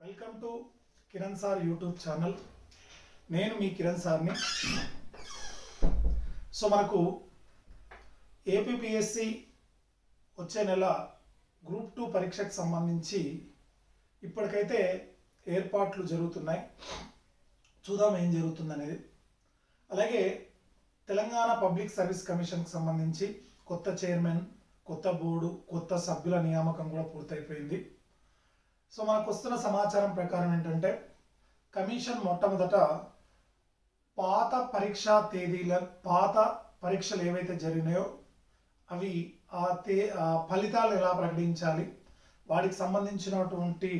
Welcome to Kiran sir YouTube channel. నేను మీ కిరణ్ సార్ని. So మనకు ఏపీపీఎస్సి వచ్చే నెల గ్రూప్ 2 పరీక్షకు సంబంధించి ఇప్పటికైతే ఏర్పాట్లు జరుగుతున్నాయి. చూద్దాం ఏం జరుగుతుందనేది. అలాగే తెలంగాణ పబ్లిక్ సర్వీస్ కమిషన్కి సంబంధించి కొత్త చైర్మన్, కొత్త బోర్డు, కొత్త సభ్యుల నియామకం కూడా పూర్తయిపోయింది. సో మనకు వస్తున్న సమాచారం ప్రకారం ఏంటంటే కమిషన్ మొట్టమొదట పాత పరీక్షలు ఏవైతే జరిగినాయో అవి ఆ ఫలితాలు ఎలా ప్రకటించాలి, వాటికి సంబంధించినటువంటి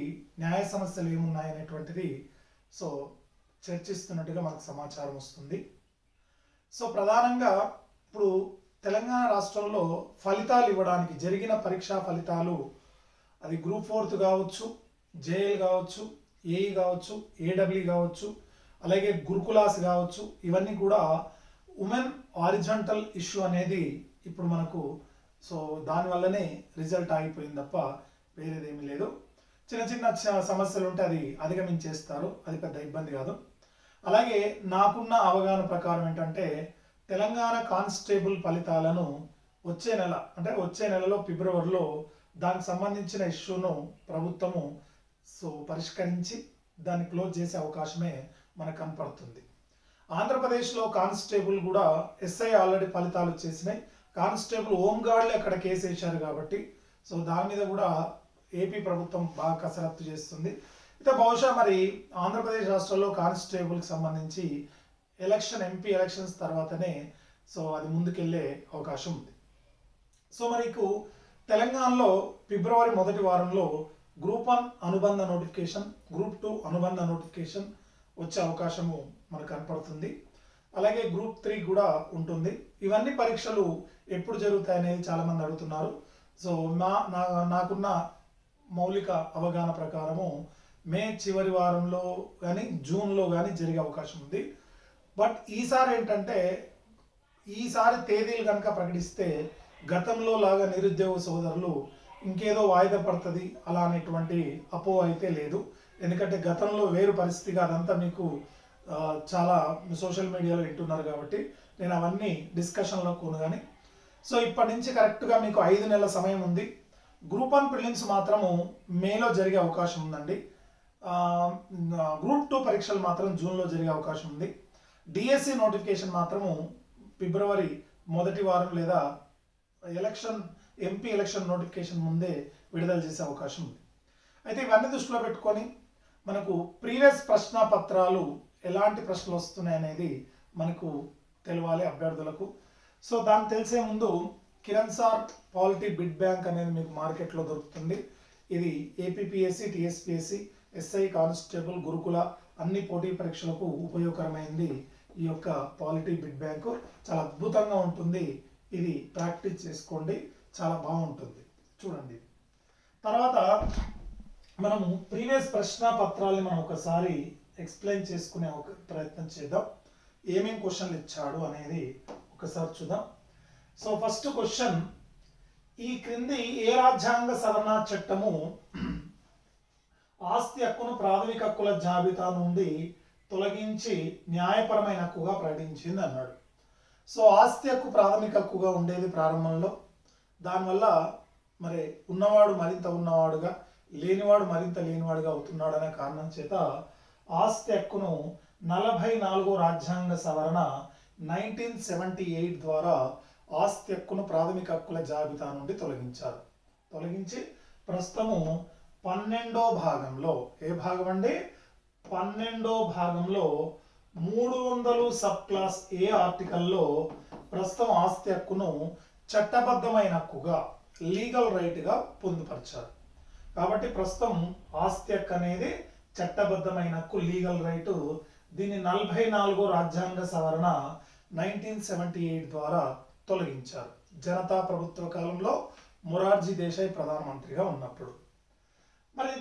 న్యాయ సమస్యలు ఏమున్నాయనేటువంటిది సో చర్చిస్తున్నట్టుగా మనకు సమాచారం వస్తుంది. సో ప్రధానంగా ఇప్పుడు తెలంగాణ రాష్ట్రంలో ఫలితాలు ఇవ్వడానికి జరిగిన పరీక్షా ఫలితాలు అది గ్రూప్ 4 కావచ్చు, జేఎల్ కావచ్చు, ఏఈ కావచ్చు, ఏడబ్ల్యూ కావచ్చు, అలాగే గురుకులాస్ కావచ్చు, ఇవన్నీ కూడా ఉమెన్ హారిజాంటల్ ఇష్యూ అనేది ఇప్పుడు మనకు సో దానివల్లనే రిజల్ట్ ఆగిపోయింది తప్ప వేరేదేమీ లేదు. చిన్న చిన్న సమస్యలు ఉంటే అది అధిగమించేస్తారు, అది పెద్ద ఇబ్బంది కాదు. అలాగే నాకున్న అవగాహన ప్రకారం ఏంటంటే తెలంగాణ కానిస్టేబుల్ ఫలితాలను వచ్చే నెలలో ఫిబ్రవరిలో దానికి సంబంధించిన ఇష్యూను ప్రభుత్వము సో పరిష్కరించి దాన్ని క్లోజ్ చేసే అవకాశమే మనకు కనపడుతుంది. ఆంధ్రప్రదేశ్లో కానిస్టేబుల్ కూడా ఎస్ఐ ఆల్రెడీ ఫలితాలు వచ్చేసినాయి. కానిస్టేబుల్ హోంగార్డులు అక్కడ కేసు వేశారు కాబట్టి సో దాని మీద కూడా ఏపీ ప్రభుత్వం బాగా కసరత్తు చేస్తుంది. అయితే బహుశా మరి ఆంధ్రప్రదేశ్ రాష్ట్రంలో కానిస్టేబుల్కి సంబంధించి ఎంపీ ఎలక్షన్స్ తర్వాతనే సో అది ముందుకెళ్ళే అవకాశం ఉంది. సో మనకు తెలంగాణలో ఫిబ్రవరి మొదటి వారంలో గ్రూప్ 1 అనుబంధ నోటిఫికేషన్, గ్రూప్ 2 అనుబంధ నోటిఫికేషన్ వచ్చే అవకాశము మనకు కనపడుతుంది. అలాగే గ్రూప్ 3 కూడా ఉంటుంది. ఇవన్నీ పరీక్షలు ఎప్పుడు జరుగుతాయనేది చాలామంది అడుగుతున్నారు. సో నాకున్న మౌలిక అవగాహన ప్రకారము మే చివరి వారంలో కానీ జూన్లో కానీ జరిగే అవకాశం ఉంది. బట్ ఈసారి తేదీలు కనుక ప్రకటిస్తే గతంలో లాగా నిరుద్యోగ సోదరులు ఇంకేదో వాయిదా పడుతుంది అలా అనేటువంటి అపోహ అయితే లేదు. ఎందుకంటే గతంలో వేరు పరిస్థితిగా అదంతా మీకు చాలా సోషల్ మీడియాలో వింటున్నారు కాబట్టి నేను అవన్నీ డిస్కషన్లో కోను. కానీ సో ఇప్పటి నుంచి కరెక్ట్గా మీకు 5 నెలల సమయం ఉంది. గ్రూప్ 1 ప్రిలిమ్స్ మాత్రము మేలో జరిగే అవకాశం ఉందండి. గ్రూప్ 2 పరీక్షలు మాత్రం జూన్లో జరిగే అవకాశం ఉంది. డిఎస్సి నోటిఫికేషన్ మాత్రము ఫిబ్రవరి మొదటి వారం లేదా ఎంపీ ఎలక్షన్ నోటిఫికేషన్ ముందే విడుదల చేసే అవకాశం ఉంది. అయితే ఇవన్నీ దృష్టిలో పెట్టుకొని మనకు ప్రీవియస్ ప్రశ్న పత్రాలు ఎలాంటి ప్రశ్నలు వస్తున్నాయి అనేది మనకు తెలియాలి అభ్యర్థులకు. సో దాన్ని తెలిసే ముందు Kiran sir polity bid bank అనేది మీకు మార్కెట్లో దొరుకుతుంది. ఇది ఏపీపీఎస్సి, టీఎస్పీఎస్సి, ఎస్ఐ, కానిస్టేబుల్, గురుకుల అన్ని పోటీ పరీక్షలకు ఉపయోగకరమైంది. ఈ యొక్క పాలిటీ బిడ్ బ్యాంకు చాలా అద్భుతంగా ఉంటుంది. ఇది ప్రాక్టీస్ చేసుకోండి, చాలా బాగుంటుంది. చూడండి, తర్వాత మనము ప్రీవియస్ ప్రశ్న పత్రాలని మనం ఒకసారి ఎక్స్ప్లెయిన్ చేసుకునే ఒక ప్రయత్నం చేద్దాం. ఏమేం క్వశ్చన్లు ఇచ్చాడు అనేది ఒకసారి చూద్దాం. సో ఫస్ట్ క్వశ్చన్, ఈ క్రింది ఏ రాజ్యాంగ సవరణ చట్టము ఆస్తి హక్కును ప్రాథమిక హక్కుల జాబితా నుండి తొలగించి న్యాయపరమైన హక్కుగా ప్రకటించింది అన్నాడు. సో ఆస్తి హక్కు ప్రాథమిక హక్కుగా ఉండేది ప్రారంభంలో. దానివల్ల మరి ఉన్నవాడు మరింత ఉన్నవాడుగా, లేనివాడు మరింత లేనివాడుగా అవుతున్నాడు అనే కారణం చేత ఆస్తి హక్కును 44వ రాజ్యాంగ సవరణ 1978 ద్వారా ఆస్తి హక్కును ప్రాథమిక హక్కుల జాబితా నుండి తొలగించి ప్రస్తుతము 12వ భాగంలో, ఏ భాగం అండి, 12వ భాగంలో 300 సబ్ క్లాస్ ఏ ఆర్టికల్లో ప్రస్తుతం ఆస్తి హక్కును చట్టబద్ధమైన హక్కుగా, లీగల్ రైట్గా పొందుపరిచారు. కాబట్టి ప్రస్తుతం ఆస్తి హక్కు అనేది చట్టబద్ధమైన హక్కు, లీగల్ రైట్. దీన్ని 44వ రాజ్యాంగ సవరణ 1978 ద్వారా తొలగించారు. జనతా ప్రభుత్వ కాలంలో మొరార్జీ దేశాయ్ ప్రధానమంత్రిగా ఉన్నప్పుడు. మరి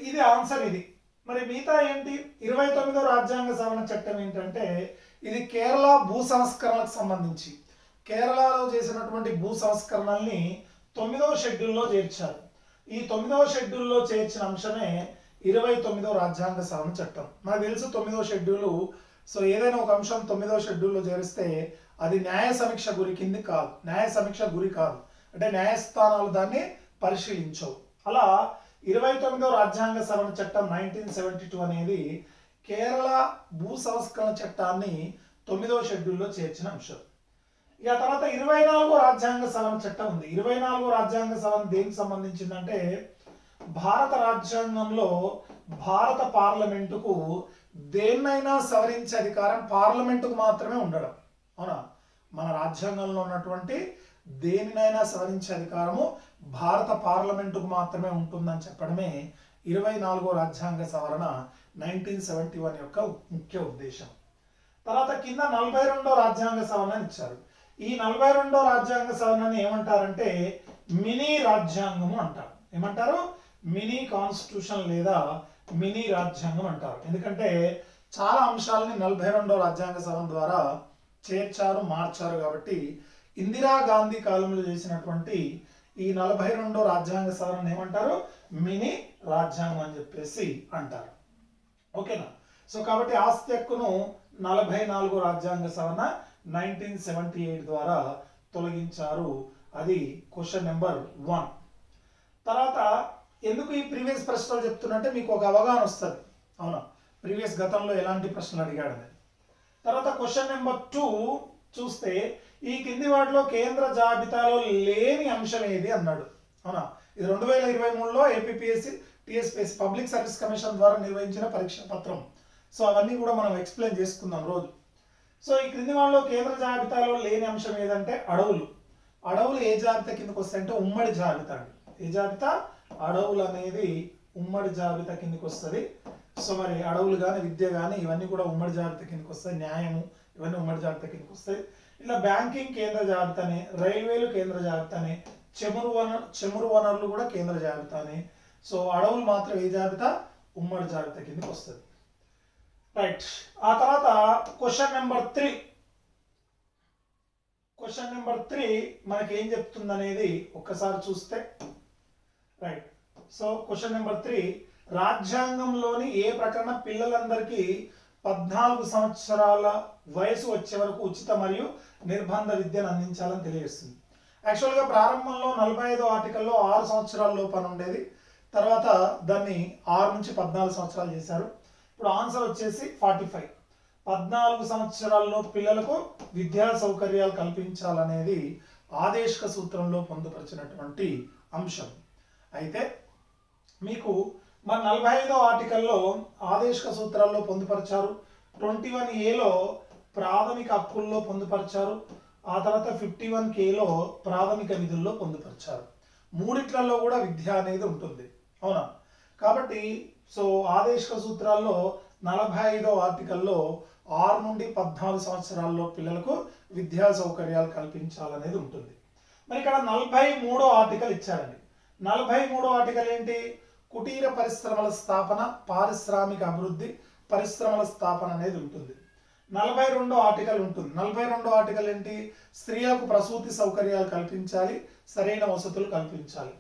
ఇది ఆన్సర్. ఇది మరి మిగతా ఏంటి? 29వ రాజ్యాంగ సవరణ చట్టం ఏంటంటే ఇది కేరళ భూ సంస్కరణలకు సంబంధించి కేరళలో చేసినటువంటి భూ సంస్కరణల్ని 9వ షెడ్యూల్లో చేర్చారు. ఈ 9వ షెడ్యూల్లో చేర్చిన అంశమే 29వ రాజ్యాంగ సవరణ చట్టం. మనకు తెలుసు 9వ షెడ్యూల్. సో ఏదైనా ఒక అంశం 9వ షెడ్యూల్లో చేరిస్తే అది న్యాయ సమీక్ష గురి కింది కాదు, న్యాయ సమీక్ష గురి కాదు, అంటే న్యాయస్థానాలు దాన్ని పరిశీలించవు. అలా 29వ రాజ్యాంగ సవరణ చట్టం 1972 అనేది కేరళ భూ సంస్కరణ చట్టాన్ని 9వ షెడ్యూల్లో చేర్చిన అంశం. ఇక తర్వాత 24వ రాజ్యాంగ సవరణ చట్టం ఉంది. 24వ రాజ్యాంగ సవరణ దేనికి సంబంధించిందంటే భారత రాజ్యాంగంలో భారత పార్లమెంటుకు దేన్నైనా సవరించే అధికారం పార్లమెంటుకు మాత్రమే ఉండడం. అవునా, మన రాజ్యాంగంలో ఉన్నటువంటి దేనినైనా సవరించే అధికారము భారత పార్లమెంటుకు మాత్రమే ఉంటుందని చెప్పడమే 24వ రాజ్యాంగ సవరణ 1971 యొక్క ముఖ్య ఉద్దేశం. తర్వాత కింద 42వ రాజ్యాంగ సవరణ ఇచ్చారు. ఈ 42వ రాజ్యాంగ సవరణని ఏమంటారంటే మినీ రాజ్యాంగము అంటారు. ఏమంటారు? మినీ కాన్స్టిట్యూషన్ లేదా మినీ రాజ్యాంగం అంటారు. ఎందుకంటే చాలా అంశాలని 42వ రాజ్యాంగ సవరణ ద్వారా చేర్చారు, మార్చారు. కాబట్టి ఇందిరాగాంధీ కాలంలో చేసినటువంటి ఈ 42వ రాజ్యాంగ సవరణ ఏమంటారు? మినీ రాజ్యాంగం అని చెప్పేసి అంటారు. ఓకేనా? సో కాబట్టి ఆస్తి హక్కును 44వ రాజ్యాంగ సవరణ 1978 ద్వారా తొలగించారు. అది క్వశ్చన్ నెంబర్ 1. తర్వాత ఎందుకు ఈ ప్రీవియస్ ప్రశ్నలు చెప్తున్నంటే మీకు ఒక అవగాహన వస్తుంది. అవునా, ప్రీవియస్ గతంలో ఎలాంటి ప్రశ్నలు అడిగాడని. తర్వాత క్వశ్చన్ నెంబర్ 2 చూస్తే ఈ కింది వాటిలో కేంద్ర జాబితాలో లేని అంశం ఏది అన్నాడు. అవునా, ఇది 2023లో APPSC TSPSC public service commission ద్వారా నిర్వహించిన పరీక్ష పత్రం. సో అవన్నీ కూడా మనం ఎక్స్ప్లెయిన్ చేసుకుందాం రోజు. సో ఈ క్రింది వాళ్ళలో కేంద్ర జాబితాలో లేని అంశం ఏదంటే అడవులు. అడవులు ఏ జాబితా కిందకి వస్తాయంటే ఉమ్మడి జాబితా అండి. ఏ జాబితా? అడవులు అనేది ఉమ్మడి జాబితా కిందకి వస్తుంది. సో మరి అడవులు కానీ విద్య కానీ ఇవన్నీ కూడా ఉమ్మడి జాబితా కిందకి వస్తాయి. న్యాయము ఇవన్నీ ఉమ్మడి జాబితా కిందకి వస్తాయి. ఇలా బ్యాంకింగ్ కేంద్ర జాబితానే, రైల్వేలు కేంద్ర జాబితానే, చమురు వనరులు కూడా కేంద్ర జాబితానే. సో అడవులు మాత్రం ఏ జాబితా? ఉమ్మడి జాబితా కిందకి వస్తుంది. రైట్. ఆ తర్వాత క్వశ్చన్ నెంబర్ 3. క్వశ్చన్ నెంబర్ 3 మనకి ఏం చెప్తుంది అనేది ఒక్కసారి చూస్తే. రైట్. సో క్వశ్చన్ నెంబర్ 3 రాజ్యాంగంలోని ఏ ప్రకరణ పిల్లలందరికీ 14 సంవత్సరాల వయసు వచ్చే వరకు ఉచిత మరియు నిర్బంధ విద్యను అందించాలని తెలియజేస్తుంది. యాక్చువల్గా ప్రారంభంలో 45వ ఆర్టికల్లో 6 సంవత్సరాల లోపల ఉండేది. తర్వాత దాన్ని 6 నుంచి 14 సంవత్సరాలు చేశారు. ఇప్పుడు ఆన్సర్ వచ్చేసి 45. 14 సంవత్సరాల్లో పిల్లలకు విద్యా సౌకర్యాలు కల్పించాలనేది ఆదేశిక సూత్రంలో పొందుపరిచినటువంటి అంశం. అయితే మీకు మన 45వ ఆర్టికల్లో ఆదేశిక సూత్రాల్లో పొందుపరిచారు. 21A ప్రాథమిక హక్కుల్లో పొందుపరిచారు. ఆ తర్వాత 51Kలో ప్రాథమిక విధుల్లో పొందుపరిచారు. మూడిట్లలో కూడా విద్య అనేది ఉంటుంది. అవునా, కాబట్టి సో ఆదేశిక సూత్రాల్లో 45వ ఆర్టికల్లో 6 నుండి 14 సంవత్సరాల్లో పిల్లలకు విద్యా సౌకర్యాలు కల్పించాలనేది ఉంటుంది. మరి ఇక్కడ 43వ ఆర్టికల్ ఇచ్చారండి. 43వ ఆర్టికల్ ఏంటి? కుటీర పరిశ్రమల స్థాపన, పారిశ్రామిక అభివృద్ధి, పరిశ్రమల స్థాపన అనేది ఉంటుంది. 42వ ఆర్టికల్ ఉంటుంది. 42వ ఆర్టికల్ ఏంటి? స్త్రీలకు ప్రసూతి సౌకర్యాలు కల్పించాలి, సరైన వసతులు కల్పించాలి.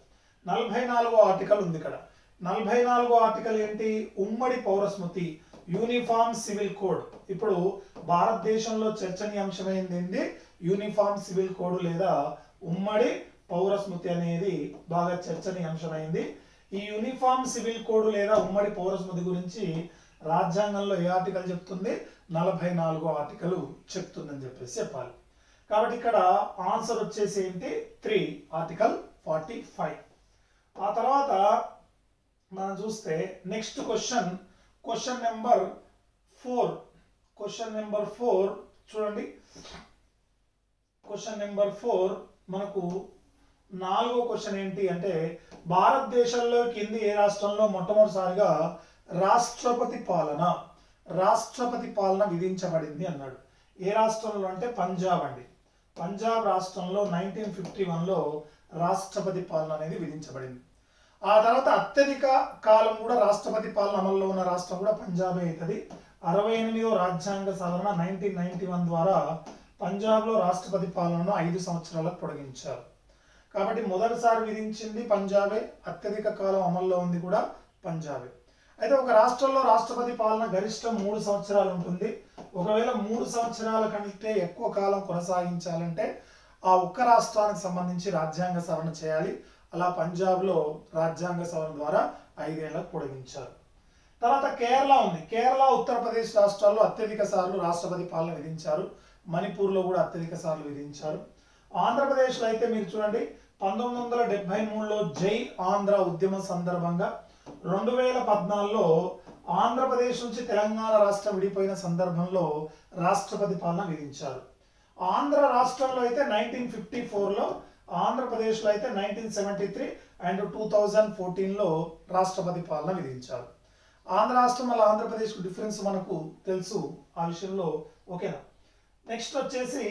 44వ ఆర్టికల్ ఉంది ఇక్కడ. 44వ ఆర్టికల్ ఏంటి? ఉమ్మడి పౌరస్మృతి, యూనిఫామ్ సివిల్ కోడ్. ఇప్పుడు భారతదేశంలో చర్చనీయాంశమైంది ఏంటి? యూనిఫామ్ సివిల్ కోడ్ లేదా ఉమ్మడి పౌరస్మృతి అనేది బాగా చర్చనీయాంశమైంది. ఈ యూనిఫామ్ సివిల్ కోడ్ లేదా ఉమ్మడి పౌరస్మృతి గురించి రాజ్యాంగంలో ఏ ఆర్టికల్ చెప్తుంది? 44వ ఆర్టికల్ చెప్తుందని చెప్పేసి చెప్పాలి. కాబట్టి ఇక్కడ ఆన్సర్ వచ్చేసి ఏంటి? 3, ఆర్టికల్ 45. ఆ తర్వాత మనం చూస్తే next question, question number 4. Question number 4 చూడండి. క్వశ్చన్ నెంబర్ 4 మనకు 4వ క్వశ్చన్ ఏంటి అంటే భారతదేశంలో కింది ఏ రాష్ట్రంలో మొట్టమొదటిసారిగా రాష్ట్రపతి పాలన విధించబడింది అన్నాడు. ఏ రాష్ట్రంలో అంటే పంజాబ్ అండి. పంజాబ్ రాష్ట్రంలో 1951లో రాష్ట్రపతి పాలన అనేది విధించబడింది. ఆ తర్వాత అత్యధిక కాలం కూడా రాష్ట్రపతి పాలన అమల్లో ఉన్న రాష్ట్రం కూడా పంజాబే అవుతుంది. 68వ రాజ్యాంగ సవరణ 1991 ద్వారా పంజాబ్లో రాష్ట్రపతి పాలనను 5 సంవత్సరాలకు పొడిగించారు. కాబట్టి మొదటిసారి విధించింది పంజాబే, అత్యధిక కాలం అమల్లో ఉంది కూడా పంజాబే. అయితే ఒక రాష్ట్రంలో రాష్ట్రపతి పాలన గరిష్టం 3 సంవత్సరాలు ఉంటుంది. ఒకవేళ 3 సంవత్సరాల కంటే ఎక్కువ కాలం కొనసాగించాలంటే ఆ ఒక్క రాష్ట్రానికి సంబంధించి రాజ్యాంగ సవరణ చేయాలి. అలా పంజాబ్లో రాజ్యాంగ సవరణ ద్వారా 5 ఏళ్లకు పొడిగించారు. తర్వాత కేరళ ఉంది. కేరళ, ఉత్తరప్రదేశ్ రాష్ట్రాల్లో అత్యధిక సార్లు రాష్ట్రపతి పాలన విధించారు. మణిపూర్లో కూడా అత్యధిక సార్లు విధించారు. ఆంధ్రప్రదేశ్లో అయితే మీరు చూడండి 1973లో జై ఆంధ్ర ఉద్యమం సందర్భంగా 2014లో ఆంధ్రప్రదేశ్ నుంచి తెలంగాణ రాష్ట్రం విడిపోయిన సందర్భంలో రాష్ట్రపతి పాలన విధించారు. ఆంధ్ర రాష్ట్రంలో అయితే 1954లో, ఆంధ్రప్రదేశ్లో అయితే 1973 అండ్ 2014లో రాష్ట్రపతి పాలన విధించారు. ఆంధ్ర రాష్ట్రం మళ్ళీ ఆంధ్రప్రదేశ్కు డిఫరెన్స్ మనకు తెలుసు ఆ విషయంలో. ఓకేనా? నెక్స్ట్ వచ్చేసి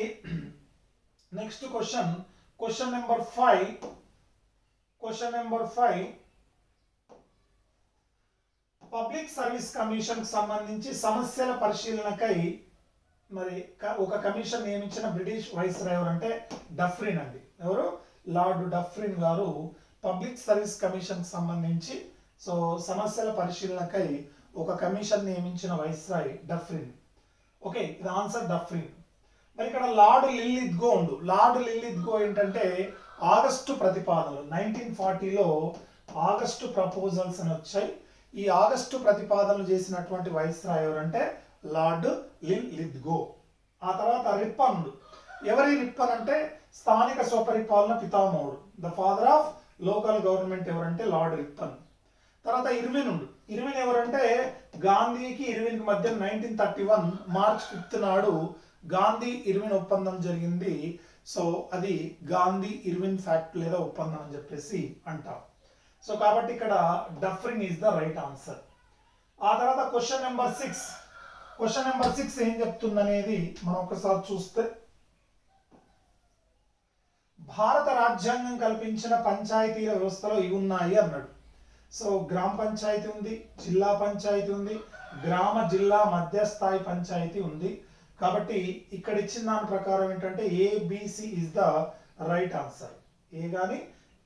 next question number 5 public service commission కు సంబంధించి సమస్యల పరిశీలనకై మరి ఒక కమిషన్ నియమించిన బ్రిటిష్ వైస్రాయ్ ఎవరంటే డఫ్రిన్ అండి. ఎవరు? లార్డ్ డఫ్రిన్ గారు పబ్లిక్ సర్వీస్ కమిషన్ కు సంబంధించి సో సమస్యల పరిశీలనకై ఒక కమిషన్ నియమించిన వైస్రాయ్ డఫ్రిన్. ఓకే, ఇది ఆన్సర్ డఫ్రిన్. మరి ఇక్కడ లార్డ్ లిల్లిత్గో ఉండు. లార్డ్ లిల్లిత్గో ఏంటంటే ఆగస్టు ప్రతిపాదనలు 1940లో ఆగస్టు ప్రపోజల్స్ అని వచ్చాయి. ఈ ఆగస్టు ప్రతిపాదనలు చేసినటువంటి వైస్రాయ్ ఎవరంటే లార్డ్ లిల్లిత్గో. ఆ తర్వాత రిప్పన్. ఎవరి రిప్పన్ అంటే స్థానిక స్వపరిపాలన పితామహుడు, the father of local government ఎవరంటే లార్డ్ రిప్పన్. తర్వాత ఇర్విన్ ఎవరంటే గాంధీకి ఇర్విన్కి మధ్య 1931 మార్చ్ 5 నాడు గాంధీ ఇర్విన్ ఒప్పందం జరిగింది. సో అది గాంధీ ఇర్విన్ ఫ్యాక్ట్ లేదా ఒప్పందం అని చెప్పేసి అంటాం. సో కాబట్టి ఇక్కడ Dufferin is the right answer. ఆ తర్వాత క్వశ్చన్ నెంబర్ 6 ఏం చెప్తుందనేది మనం ఒకసారి చూస్తే, భారత రాజ్యాంగం కల్పించిన పంచాయతీల వ్యవస్థలో ఇవి ఉన్నాయి అన్నాడు. సో గ్రామ పంచాయతీ ఉంది, జిల్లా పంచాయతీ ఉంది, గ్రామ జిల్లా మధ్యస్థాయి పంచాయతీ ఉంది. కాబట్టి ఇక్కడ ఇచ్చిన దాని ప్రకారం ఏంటంటే ABC is the right answer. A కానీ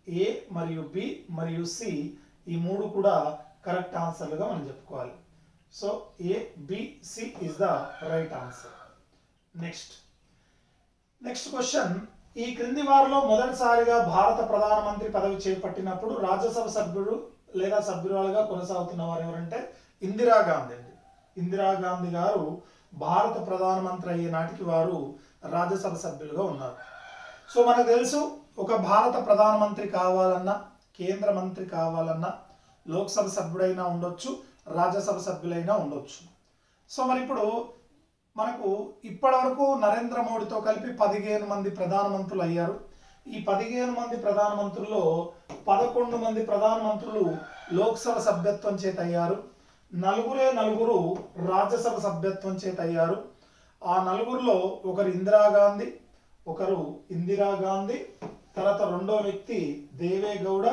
ఏ మరియు బి మరియు సి ఈ మూడు కూడా కరెక్ట్ ఆన్సర్లుగా మనం చెప్పుకోవాలి. So ABC is the right answer. Next question, ఈ క్రింది వారిలో మొదటిసారిగా భారత ప్రధానమంత్రి పదవి చేపట్టినప్పుడు రాజ్యసభ సభ్యుడు లేదా సభ్యురాలుగా కొనసాగుతున్న వారు ఎవరంటే ఇందిరాగాంధీ అండి. ఇందిరాగాంధీ గారు భారత ప్రధానమంత్రి అయ్యే నాటికి వారు రాజ్యసభ సభ్యులుగా ఉన్నారు. సో మనకు తెలుసు ఒక భారత ప్రధానమంత్రి కావాలన్నా, కేంద్ర మంత్రి కావాలన్నా లోక్సభ సభ్యుడైనా ఉండొచ్చు, రాజ్యసభ సభ్యులైనా ఉండొచ్చు. సో మరి ఇప్పుడు మనకు ఇప్పటి వరకు నరేంద్ర మోడీతో కలిపి 15 మంది ప్రధానమంత్రులు అయ్యారు. ఈ 15 మంది ప్రధానమంత్రుల్లో 11 మంది ప్రధానమంత్రులు లోక్సభ సభ్యత్వం చేత అయ్యారు. నలుగురు రాజ్యసభ సభ్యత్వం చేత అయ్యారు. ఆ నలుగురిలో ఒకరు ఇందిరాగాంధీ, తర్వాత రెండో వ్యక్తి దేవేగౌడ,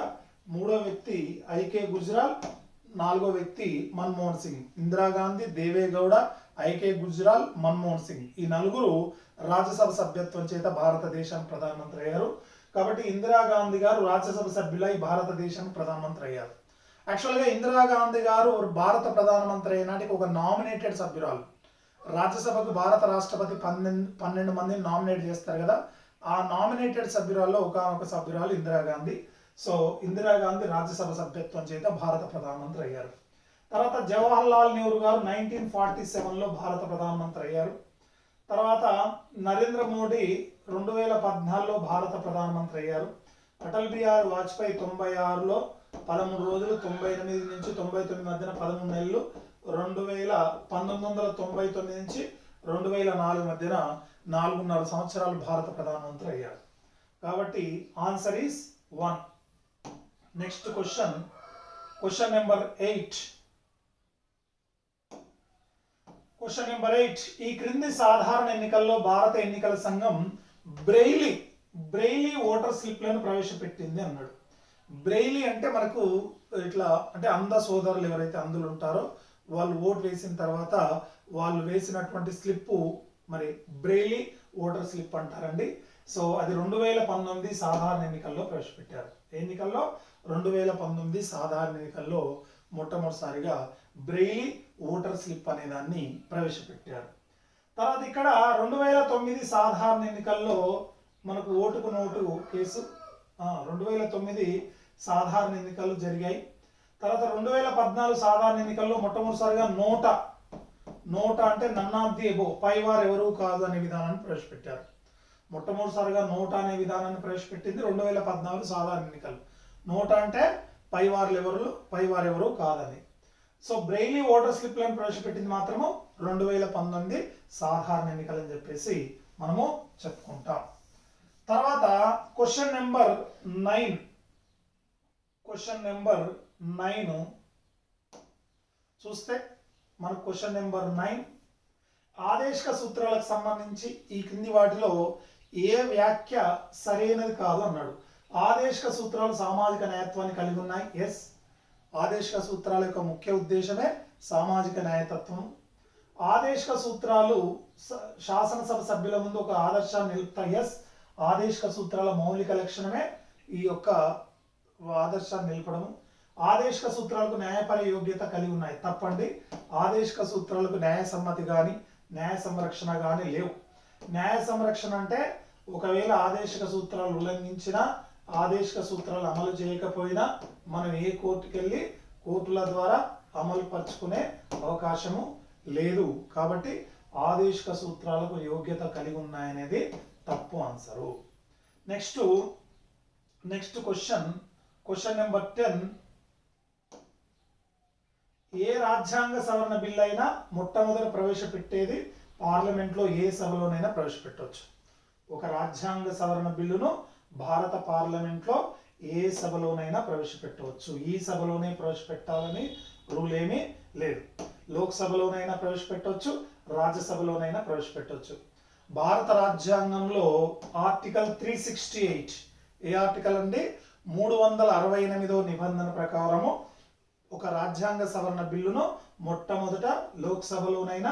మూడో వ్యక్తి ఐకే గుజ్రాల్, నాలుగో వ్యక్తి మన్మోహన్ సింగ్. ఇందిరాగాంధీ, దేవేగౌడ, ఐకే గుజ్రాల్, మన్మోహన్ సింగ్ ఈ నలుగురు రాజ్యసభ సభ్యత్వం చేత భారతదేశానికి ప్రధానమంత్రి అయ్యారు. కాబట్టి ఇందిరాగాంధీ గారు రాజ్యసభ సభ్యులై భారతదేశానికి ప్రధానమంత్రి అయ్యారు. యాక్చువల్గా ఇందిరాగాంధీ గారు భారత ప్రధానమంత్రి అయినాటికి ఒక నామినేటెడ్ సభ్యురాలు. రాజ్యసభకు భారత రాష్ట్రపతి 12 మందిని నామినేట్ చేస్తారు కదా, ఆ నామినేటెడ్ సభ్యురాల్లో ఒక సభ్యురాలు ఇందిరాగాంధీ. సో ఇందిరాగాంధీ రాజ్యసభ సభ్యత్వం చేత భారత ప్రధానమంత్రి అయ్యారు. తర్వాత జవహర్ లాల్ నెహ్రూ గారు 1947లో భారత ప్రధానమంత్రి అయ్యారు. తర్వాత నరేంద్ర మోడీ 2014లో భారత ప్రధానమంత్రి అయ్యారు. అటల్ బిహారీ వాజ్పేయి 96లో 13 రోజులు, 98 నుంచి 99 మధ్యన 13 నెలలు, 1999 నుంచి 2004 మధ్యన 4.5 సంవత్సరాలు భారత ప్రధానమంత్రి అయ్యారు. కాబట్టి answer is 1. Next question number 8. ఈ క్రింది సాధారణ ఎన్నికల్లో భారత ఎన్నికల సంఘం బ్రెయిలీ ఓటర్ స్లిప్లను ప్రవేశపెట్టింది అన్నాడు. బ్రెయిలీ అంటే మనకు ఇట్లా అంటే అంధ సోదరులు ఎవరైతే అందులో ఉంటారో వాళ్ళు ఓటు వేసిన తర్వాత వాళ్ళు వేసినటువంటి స్లిప్ మరి బ్రెయిలీ ఓటర్ స్లిప్ అంటారండి. సో అది 2019 సాధారణ ఎన్నికల్లో ప్రవేశపెట్టారు. ఎన్నికల్లో 2019 సాధారణ ఎన్నికల్లో మొట్టమొదటిసారిగా బ్రెయిలీ ఓటర్ స్లిప్ అనే దాన్ని ప్రవేశపెట్టారు. తర్వాత ఇక్కడ 2009 సాధారణ ఎన్నికల్లో మనకు ఓటుకు నోటు కేసు 2009 సాధారణ ఎన్నికలు జరిగాయి. తర్వాత 2014 సాధారణ ఎన్నికల్లో మొట్టమొదటిసారిగా నోటా అంటే నన్ ఆఫ్ ది ఎబో, పైవారు ఎవరు కాదు అనే విధానాన్ని ప్రవేశపెట్టారు. మొట్టమొదటిసారిగా నోటా అనే విధానాన్ని ప్రవేశపెట్టింది 2014 సాధారణ ఎన్నికలు. నోటా అంటే పైవారు ఎవరు కాదని. సో బ్రెయిలీ ఓటర్ స్లిప్లను ప్రవేశపెట్టింది మాత్రము 2019 సాధారణ ఎన్నికలు అని చెప్పేసి మనము చెప్పుకుంటాం. తర్వాత క్వశ్చన్ నెంబర్ 9 చూస్తే మనకు క్వశ్చన్ నెంబర్ 9 ఆదేశిక సూత్రాలకు సంబంధించి ఈ క్రింది వాటిలో ఏ వ్యాఖ్య సరైనది కాదు అన్నాడు. ఆదేశిక సూత్రాలు సామాజిక న్యాయత్వాన్ని కలిగి ఉన్నాయి. ఎస్, ఆదేశిక సూత్రాల యొక్క ముఖ్య ఉద్దేశమే సామాజిక న్యాయతత్వం. ఆదేశిక సూత్రాలు శాసనసభ సభ్యుల ముందు ఒక ఆదర్శాన్ని నిలుపుతాయి. ఎస్, ఆదేశిక సూత్రాల మౌలిక లక్షణమే ఈ యొక్క ఆదర్శాన్ని నిలపడము. ఆదేశిక సూత్రాలకు న్యాయపర యోగ్యత కలిగి ఉన్నాయి. తప్పండి, ఆదేశిక సూత్రాలకు న్యాయ సమ్మతి కానీ న్యాయ సంరక్షణ కానీ లేవు. న్యాయ సంరక్షణ అంటే ఒకవేళ ఆదేశిక సూత్రాలు ఉల్లంఘించినా, ఆదేశిక సూత్రాలు అమలు చేయకపోయినా మనం ఏ కోర్టుకి వెళ్ళి కోర్టుల ద్వారా అమలు పరుచుకునే అవకాశము లేదు. కాబట్టి ఆదేశిక సూత్రాలకు యోగ్యత కలిగి ఉన్నాయనేది తప్పు ఆన్సరు. నెక్స్ట్ క్వశ్చన్ నెంబర్ 10 ఏ రాజ్యాంగ సవరణ బిల్ అయినా మొట్టమొదట ప్రవేశపెట్టేది పార్లమెంట్లో ఏ సభలోనైనా ప్రవేశపెట్టవచ్చు. ఒక రాజ్యాంగ సవరణ బిల్లును భారత పార్లమెంట్లో ఏ సభలోనైనా ప్రవేశపెట్టవచ్చు. ఈ సభలోనే ప్రవేశపెట్టాలని రూల్ ఏమీ లేదు. లోక్సభలోనైనా ప్రవేశపెట్టవచ్చు, రాజ్యసభలోనైనా ప్రవేశపెట్టవచ్చు. భారత రాజ్యాంగంలో ఆర్టికల్ 368 ఏ ఆర్టికల్ అండి? 368వ నిబంధన ప్రకారము ఒక రాజ్యాంగ సవరణ బిల్లును మొట్టమొదట లోక్సభలోనైనా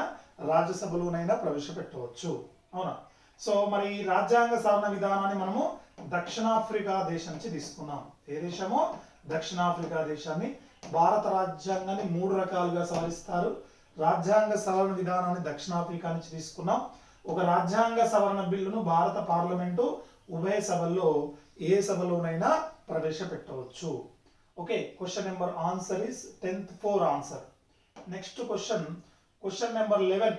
రాజ్యసభలోనైనా ప్రవేశపెట్టవచ్చు. అవునా? సో మరి ఈ రాజ్యాంగ సవరణ విధానాన్ని మనము దక్షిణాఫ్రికా దేశం నుంచి తీసుకున్నాం. ఏ దేశమో? దక్షిణాఫ్రికా దేశాన్ని. భారత రాజ్యాంగాన్ని 3 రకాలుగా సవరిస్తారు. రాజ్యాంగ సవరణ విధానాన్ని దక్షిణాఫ్రికా నుంచి తీసుకున్నాం. ఒక రాజ్యాంగ సవరణ బిల్లును భారత పార్లమెంటు ఉభయ సభల్లో ఏ సభలోనైనా ప్రవేశపెట్టవచ్చు. Okay, question number answer is 10th 4 answer. Next question number 11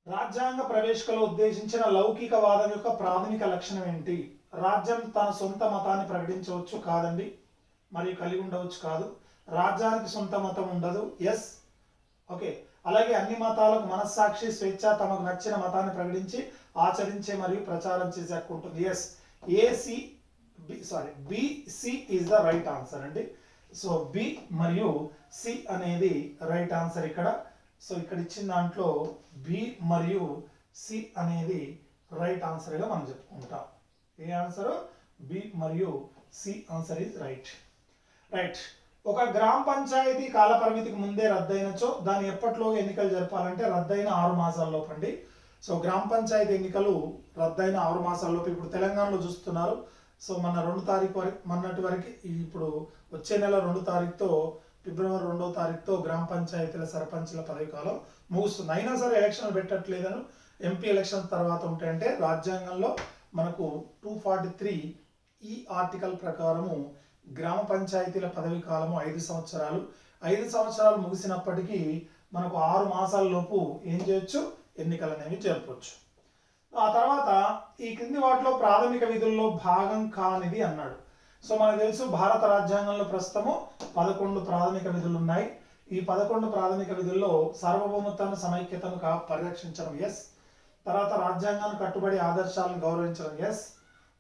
రాజ్యాంగ ప్రవేశికలో ఉద్దేశించిన లౌకికవాదం యొక్క ప్రాథమిక లక్షణం ఏంటి? రాజ్యం తన సొంత మతాన్ని ప్రకటించవచ్చు కాదండి, మరియు కలిగి ఉండవచ్చు కాదు. రాజ్యానికి సొంత మతం ఉండదు. Yes, okay. అలాగే అన్ని మతాలకు మనస్సాక్షి స్వేచ్ఛ తమకు నచ్చిన మతాన్ని ప్రకటించి ఆచరించే మరియు ప్రచారం చేసే హక్కు ఉంటుంది. Yes, BC is the right answer అండి. సో బి మరియు సి అనేది రైట్ ఆన్సర్ ఇక్కడ. సో ఇక్కడ ఇచ్చిన దాంట్లో బి మరియు సి అనేది రైట్ ఆన్సర్గా మనం చెప్పుకుంటాం. ఏ ఆన్సర్? బి మరియు సి ఆన్సర్ ఈజ్ రైట్. ఒక గ్రామ పంచాయతీ కాల పరిమితికి ముందే రద్దయినచో దాన్ని ఎప్పటిలోగా ఎన్నికలు జరపాలంటే రద్దయిన 6 మాసాల్లోపు అండి. సో గ్రామ పంచాయతీ ఎన్నికలు రద్దయిన 6 మాసాల్లోపు. ఇప్పుడు తెలంగాణలో చూస్తున్నారు. సో మొన్నటి వరకు ఇప్పుడు వచ్చే నెల 2వ తారీఖుతో ఫిబ్రవరి 2వ తారీఖుతో గ్రామ పంచాయతీల సర్పంచ్ల పదవి కాలం ముగుస్తుంది. అయినా సరే ఎలక్షన్లు పెట్టట్లేదని, ఎంపీ ఎలక్షన్ తర్వాత ఉంటాయంటే రాజ్యాంగంలో మనకు 243 ఈ ఆర్టికల్ ప్రకారము గ్రామ పంచాయతీల పదవి కాలము 5 సంవత్సరాలు. 5 సంవత్సరాలు ముగిసినప్పటికీ మనకు 6 మాసాల లోపు ఏం చేయొచ్చు? ఎన్నికలు అనేవి జరపవచ్చు. ఆ తర్వాత ఈ క్రింది వాటిలో ప్రాథమిక విధుల్లో భాగం కానిది అన్నాడు. సో మనకు తెలుసు భారత రాజ్యాంగంలో ప్రస్తుతము 11 ప్రాథమిక విధులు ఉన్నాయి. ఈ 11 ప్రాథమిక విధుల్లో సార్వభౌమత్వాన్ని సమైక్యతను పరిరక్షించడం. ఎస్. తర్వాత రాజ్యాంగాన్ని కట్టుబడి ఆదర్శాలను గౌరవించడం. ఎస్.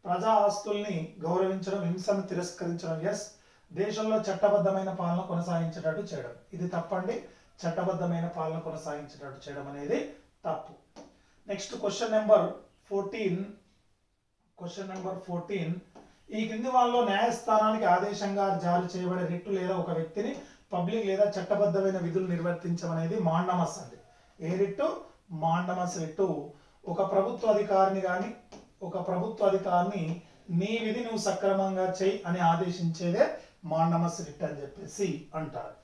ప్రజా ఆస్తుల్ని గౌరవించడం, హింసను తిరస్కరించడం. ఎస్. దేశంలో చట్టబద్ధమైన పాలన కొనసాగించేటట్టు చేయడం. ఇది తప్పండి, చట్టబద్ధమైన పాలన కొనసాగించేటట్టు చేయడం అనేది తప్పు. నెక్స్ట్ క్వశ్చన్ నెంబర్ 14 ఈ కింది వాళ్ళలో న్యాయస్థానానికి ఆదేశంగా జారీ చేయబడే రిట్టు లేదా ఒక వ్యక్తిని పబ్లిక్ లేదా చట్టబద్ధమైన విధులు నిర్వర్తించమనేది మాండమస్ అండి. ఏ రిట్టు? Mandamus writ. ఒక ప్రభుత్వ అధికారిని నీ విధి నువ్వు సక్రమంగా చెయ్యి అని ఆదేశించేదే మాండమస్ రిట్ అని చెప్పేసి అంటారు.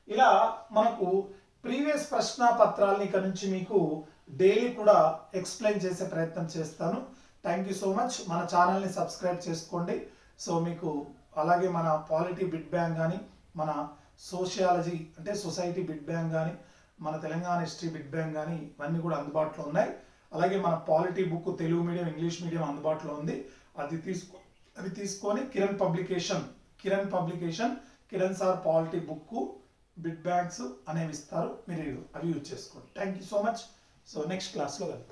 ఇలా మనకు ప్రీవియస్ ప్రశ్న పత్రాలని ఇక్కడ నుంచి మీకు డైలీ కూడా ఎక్స్ప్లెయిన్ చేసే ప్రయత్నం చేస్తాను. Thank you so much. మన ఛానల్ని సబ్స్క్రైబ్ చేసుకోండి. సో మీకు అలాగే మన పాలిటీ బిట్ బ్యాంక్ కానీ, మన సోషియాలజీ అంటే సొసైటీ బిట్ బ్యాంక్ కానీ, మన తెలంగాణ హిస్టరీ బిట్ బ్యాంక్ కానీ ఇవన్నీ కూడా అందుబాటులో ఉన్నాయి. అలాగే మన polity book Telugu medium, English medium అందుబాటులో ఉంది. అది తీసుకొని Kiran publication Kiran sir polity book bit banks అనేవి ఇస్తారు. మీరు అవి యూజ్ చేసుకోండి. Thank you so much. So next క్లాస్లో వెళ్తాం.